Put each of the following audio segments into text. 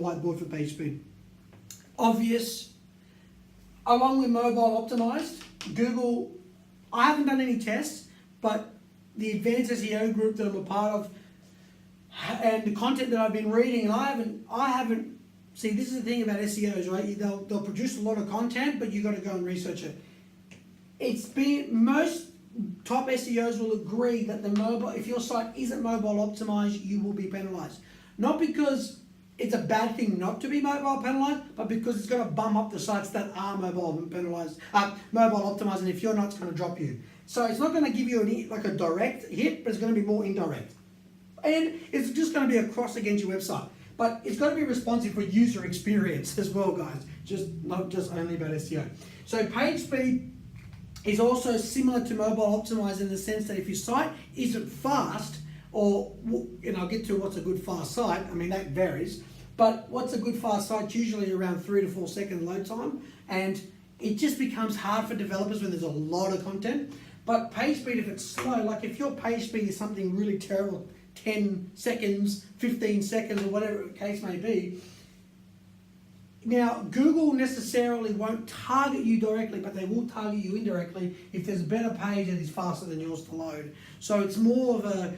whiteboard for page speed. Obvious, along with mobile optimized, Google, I haven't done any tests, but the advanced SEO group that I'm a part of and the content that I've been reading, and I haven't, see, this is the thing about SEOs, right? They'll produce a lot of content, but you got to go and research it. It's been, most top SEOs will agree that the mobile, if your site isn't mobile optimized, you will be penalized. Not because it's a bad thing not to be mobile penalized, but because it's going to bum up the sites that are mobile penalized, mobile optimized, and if you're not, it's going to drop you. So it's not going to give you like a direct hit, but it's going to be more indirect. And it's just going to be a cross against your website. But it's got to be responsive for user experience as well, guys. Not just only about SEO. So page speed is also similar to mobile optimized in the sense that if your site isn't fast, or, and I'll get to what's a good fast site, I mean that varies, but what's a good fast site? Usually around 3 to 4 second load time, and it just becomes hard for developers when there's a lot of content. But page speed, if it's slow, like if your page speed is something really terrible, 10 seconds, 15 seconds, or whatever the case may be. Now, Google necessarily won't target you directly, but they will target you indirectly if there's a better page that is faster than yours to load. So it's more of a,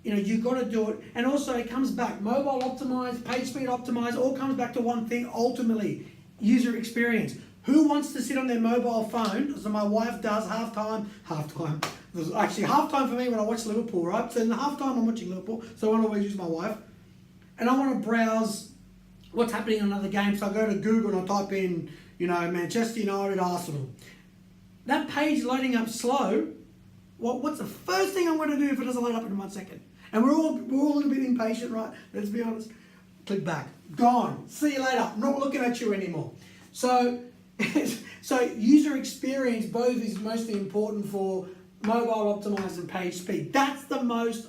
you've got to do it. And also it comes back, mobile optimized, page speed optimized, all comes back to one thing, ultimately, user experience. Who wants to sit on their mobile phone? So my wife does halftime. There's actually halftime for me when I watch Liverpool, right? So in the halftime I'm watching Liverpool, so I always use my wife. And I want to browse what's happening in another game, so I go to Google and I type in, Manchester United, Arsenal. That page loading up slow, what's the first thing I'm going to do if it doesn't load up in 1 second? And we're all a little bit impatient, right? Let's be honest. Click back. Gone. See you later. I'm not looking at you anymore. So user experience both is mostly important for mobile optimized and page speed. That's the most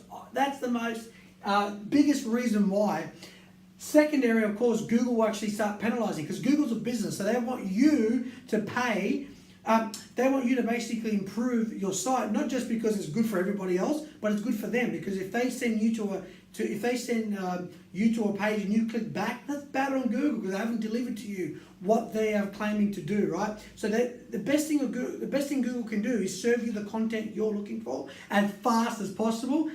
biggest reason why. Secondary, of course, Google will actually start penalizing because Google's a business, so they want you to pay. They want you to basically improve your site, not just because it's good for everybody else, but it's good for them. Because if they send you to a page and you click back, that's bad on Google because they haven't delivered to you what they are claiming to do, right? So the best thing Google can do is serve you the content you're looking for as fast as possible,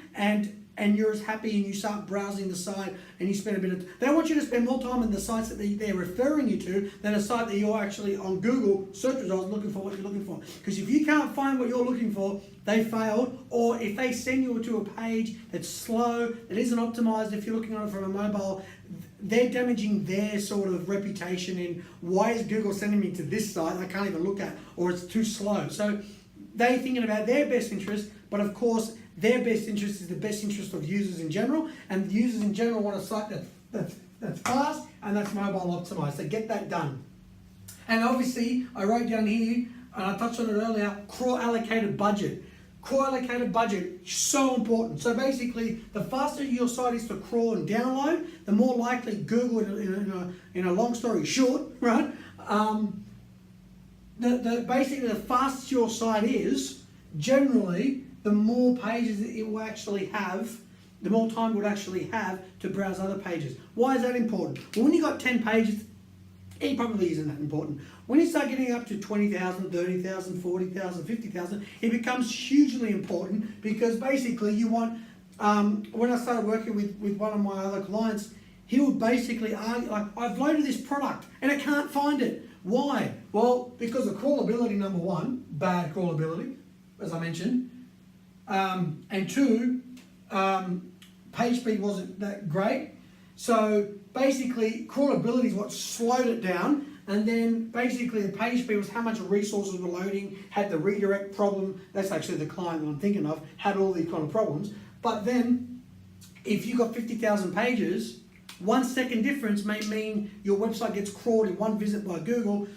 and you're as happy and you start browsing the site and you spend a bit of... They want you to spend more time in the sites that they're referring you to than a site that you're actually on Google search results looking for what you're looking for. Because if you can't find what you're looking for, they failed. Or if they send you to a page that's slow, that isn't optimized, if you're looking at it from a mobile, they're damaging their sort of reputation in why is Google sending me to this site I can't even look at, or it's too slow. So they're thinking about their best interest, but of course, their best interest is the best interest of users in general, and users in general want a site that's fast and that's mobile optimized. So get that done. And obviously, I wrote down here, and I touched on it earlier, crawl allocated budget. Crawl allocated budget, so important. So basically, the faster your site is to crawl and download, the more likely Google, in a long story short, right? Basically, the faster your site is, generally, the more pages it will actually have, the more time it would actually have to browse other pages. Why is that important? Well, when you've got 10 pages, it probably isn't that important. When you start getting up to 20,000, 30,000, 40,000, 50,000, it becomes hugely important because basically you want, when I started working with one of my other clients, he would basically argue, like, I've loaded this product and I can't find it. Why? Well, because of crawlability, number one, bad crawlability, as I mentioned. And two, page speed wasn't that great. So basically, crawlability is what slowed it down. And then basically the page speed was how much resources were loading, had the redirect problem. That's actually the client that I'm thinking of, had all these kind of problems. But then if you've got 50,000 pages, 1 second difference may mean your website gets crawled in one visit by Google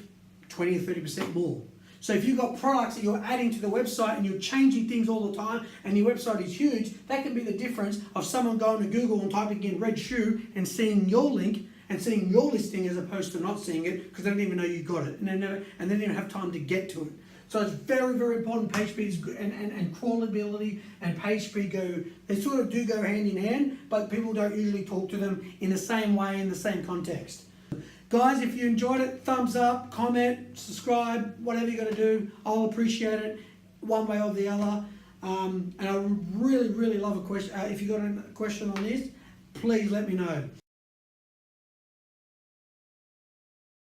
20 or 30% more. So if you've got products that you're adding to the website and you're changing things all the time and your website is huge, that can be the difference of someone going to Google and typing in red shoe and seeing your link and seeing your listing as opposed to not seeing it because they don't even know you got it and they don't even have time to get to it. So it's very, very important. Page speed is good, and crawlability and page speed they sort of do go hand in hand, but people don't usually talk to them in the same way, in the same context. Guys, if you enjoyed it, thumbs up, comment, subscribe, whatever you got to do. I'll appreciate it one way or the other. And I would really, really love a question. If you got a question on this, please let me know.